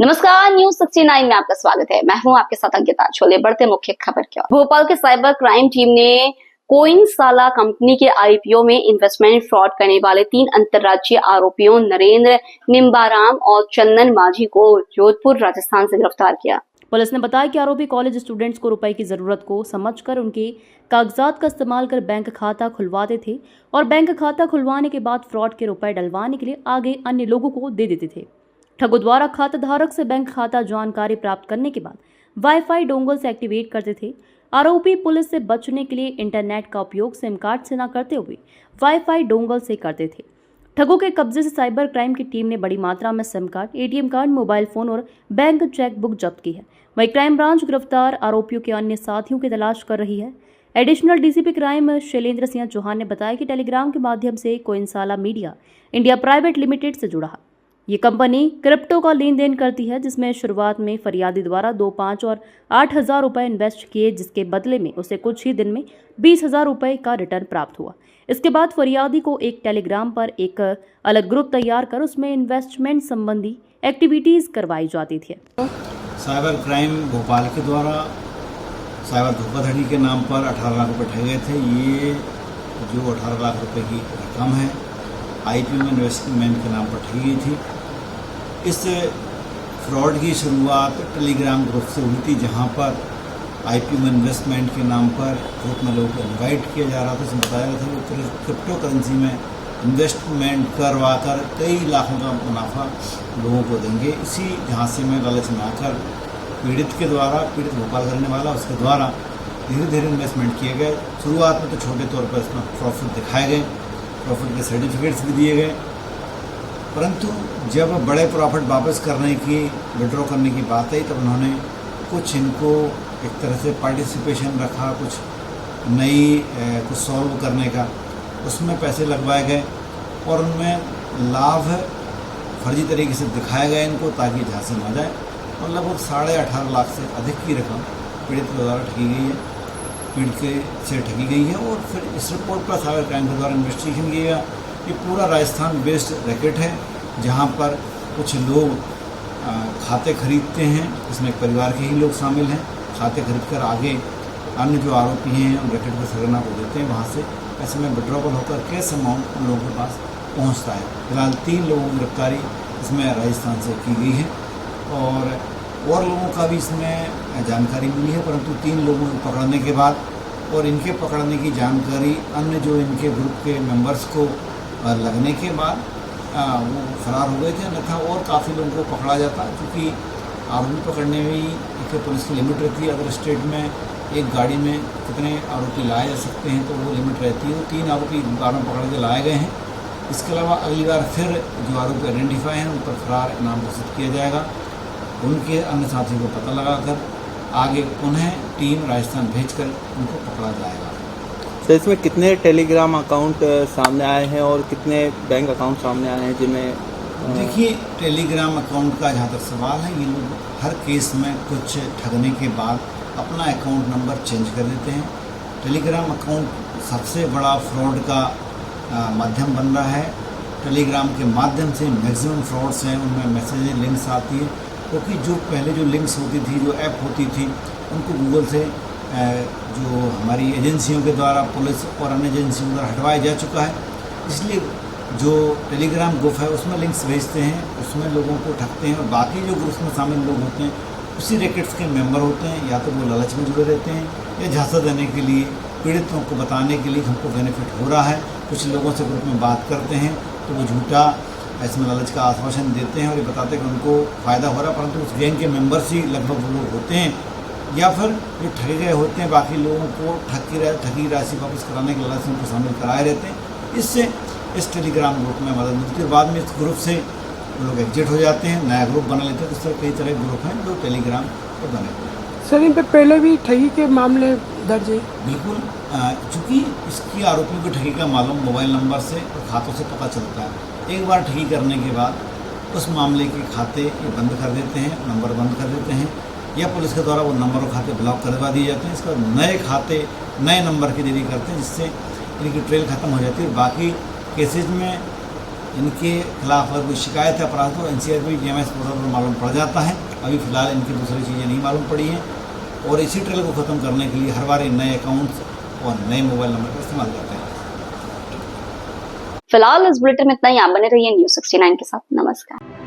नमस्कार, न्यूज 69 में आपका स्वागत है। मैं हूं आपके साथ अंकिता। छोले बढ़ते मुख्य खबर की ओर। भोपाल के साइबर क्राइम टीम ने कोइनसाला कंपनी के आईपीओ में इन्वेस्टमेंट फ्रॉड करने वाले 3 अंतर्राज्यीय आरोपियों नरेंद्र निम्बाराम और चंदन माझी को जोधपुर राजस्थान से गिरफ्तार किया। पुलिस ने बताया कि आरोपी कॉलेज स्टूडेंट्स को रुपए की जरूरत को समझकर उनके कागजात का इस्तेमाल कर बैंक खाता खुलवाते थे और बैंक खाता खुलवाने के बाद फ्रॉड के रुपए डलवाने के लिए आगे अन्य लोगों को दे देते थे। ठगों द्वारा खाता धारक से बैंक खाता जानकारी प्राप्त करने के बाद वाईफाई डोंगल से एक्टिवेट करते थे। आरोपी पुलिस से बचने के लिए इंटरनेट का उपयोग सिम कार्ड से न करते हुए वाईफाई डोंगल से करते थे। ठगों के कब्जे से साइबर क्राइम की टीम ने बड़ी मात्रा में SIM card, ATM card, mobile phone और बैंक चेकबुक जब्त की है। वहीं क्राइम ब्रांच गिरफ्तार आरोपियों के अन्य साथियों की तलाश कर रही है। Additional DCP crime Shailendra Singh Chauhan ने बताया कि टेलीग्राम के माध्यम से Koinsala media India private limited से जुड़ा है। ये कंपनी क्रिप्टो का लेन देन करती है, जिसमें शुरुआत में फरियादी द्वारा 2, 5 और 8,000 रुपए इन्वेस्ट किए, जिसके बदले में उसे कुछ ही दिन में 20,000 रुपए का रिटर्न प्राप्त हुआ। इसके बाद फरियादी को एक टेलीग्राम पर एक अलग ग्रुप तैयार कर उसमें इन्वेस्टमेंट संबंधी एक्टिविटीज करवाई जाती थी। साइबर क्राइम भोपाल के द्वारा साइबर धोखाधड़ी के नाम पर 18 लाख रुपए ठगे गए थे। ये जो 18 लाख रुपए की रकम है आईपीओ में इन्वेस्टमेंट के नाम पर ठगी गई थी। इस फ्रॉड की शुरुआत टेलीग्राम ग्रुप से हुई थी, जहां पर आईपीओ में इन्वेस्टमेंट के नाम पर ग्रुप में लोगों को इन्वाइट किया जा रहा था। इसमें बताया गया था कि क्रिप्टो करेंसी में इन्वेस्टमेंट करवा कर कई लाखों का मुनाफा लोगों को देंगे। इसी झांसे में लालच में आकर पीड़ित भोपाल का रहने वाला उसके द्वारा धीरे धीरे इन्वेस्टमेंट किए गए। शुरुआत में तो छोटे तौर पर इसमें प्रॉफिट दिखाए गए, प्रॉफिट के सर्टिफिकेट्स भी दिए गए, परंतु जब बड़े प्रॉफिट वापस करने की, विड्रॉ करने की बात आई, तब उन्होंने कुछ इनको एक तरह से पार्टिसिपेशन रखा, कुछ सॉल्व करने का, उसमें पैसे लगवाए गए और उनमें लाभ फर्जी तरीके से दिखाया गया इनको, ताकि झांसे न जाए। और लगभग 18.5 लाख से अधिक की रकम पीड़ित के द्वारा ठगी गई है, पीड़ित से ठगी गई है। और फिर इस रिपोर्ट पर साइबर क्राइम के द्वारा इन्वेस्टिगेशन किया गया। ये पूरा राजस्थान बेस्ड रैकेट है, जहाँ पर कुछ लोग खाते खरीदते हैं। इसमें एक परिवार के ही लोग शामिल हैं। खाते खरीदकर आगे अन्य जो आरोपी हैं उन रैकेट के सरगना को देते हैं। वहाँ से पैसे में विड्रॉवल होकर कैश अमाउंट उन लोगों के पास पहुँचता है। फिलहाल 3 लोगों की गिरफ्तारी इसमें राजस्थान से की गई है और लोगों का भी इसमें जानकारी मिली है, परंतु 3 लोगों को पकड़ने के बाद और इनके पकड़ने की जानकारी अन्य जो इनके ग्रुप के मेंबर्स को लगने के बाद वो फरार हो गए थे। अन्यथा और काफ़ी लोगों को पकड़ा जाता, क्योंकि आरोपी पकड़ने में ही एक पुलिस की लिमिट रहती है। अगर स्टेट में एक गाड़ी में कितने आरोपी लाए जा सकते हैं, तो वो लिमिट रहती है। तो 3 आरोपी बार में पकड़ के लाए गए हैं। इसके अलावा अगली बार फिर जो आरोपी आइडेंटिफाई हैं उन पर फरार इनाम घोषित किया जाएगा। उनके अन्य साथियों को पता लगाकर आगे पुनः टीम राजस्थान भेजकर उनको पकड़ा जाएगा। तो इसमें कितने टेलीग्राम अकाउंट सामने आए हैं और कितने बैंक अकाउंट सामने आए हैं जिनमें? देखिए, टेलीग्राम अकाउंट का जहाँ तक सवाल है, ये लोग हर केस में कुछ ठगने के बाद अपना अकाउंट नंबर चेंज कर देते हैं। टेलीग्राम अकाउंट सबसे बड़ा फ्रॉड का माध्यम बन रहा है। टेलीग्राम के माध्यम से मैक्सिमम फ्रॉड्स हैं, उनमें मैसेज लिंक्स आती है, क्योंकि जो पहले जो लिंक्स होती थी, जो ऐप होती थी, उनको गूगल से जो हमारी एजेंसियों के द्वारा, पुलिस और अन्य एजेंसियों द्वारा हटवाया जा चुका है। इसलिए जो टेलीग्राम ग्रुप है उसमें लिंक्स भेजते हैं, उसमें लोगों को ठगते हैं और बाकी जो ग्रुप्स में शामिल लोग होते हैं उसी रैकेट्स के मेंबर होते हैं। या तो वो लालच में जुड़े रहते हैं या झांसा देने के लिए, पीड़ितों को बताने के लिए हमको बेनिफिट हो रहा है। कुछ लोगों से ग्रुप में बात करते हैं तो वो झूठा इसमें लालच का आश्वासन देते हैं और ये बताते हैं कि उनको फ़ायदा हो रहा है, परंतु उस गैंग के मेंबर्स ही लगभग वो लोग होते हैं, या फिर जो ठगे गए होते हैं बाकी लोगों को ठगी राशि वापस कराने के लालच में उनको शामिल कराए रहते हैं। इससे इस टेलीग्राम ग्रुप में मदद मिलती है। बाद में इस ग्रुप से लोग एग्जिट हो जाते हैं, नया ग्रुप बना लेते हैं। इस तरह कई तरह के ग्रुप हैं जो टेलीग्राम पर बने हुए हैं। सर, इन पर पहले भी ठगी के मामले दर्ज है? बिल्कुल, चूँकि इसकी आरोपियों की ठगी का मालूम मोबाइल नंबर से और खातों से पता चलता है। एक बार ठगी करने के बाद उस मामले के खाते ये बंद कर देते हैं, नंबर बंद कर देते हैं, या पुलिस के द्वारा वो नंबर और खाते ब्लॉक करवा दिए जाते हैं। इसका नए खाते, नए नंबर की जारी करते हैं, जिससे इनकी ट्रेल खत्म हो जाती है। बाकी केसेज में इनके खिलाफ अगर कोई शिकायत है अपराध तो एनसीआरबी जीएमएस पोर्टल पर मालूम पड़ जाता है। अभी फिलहाल इनकी दूसरी चीज़ें नहीं मालूम पड़ी हैं और इसी ट्रेल को ख़त्म करने के लिए हर बार नए अकाउंट्स और नए मोबाइल नंबर का इस्तेमाल करते हैं। फिलहाल इस बुलेटिन में इतना ही। आप बने रहिए News 69 के साथ। नमस्कार।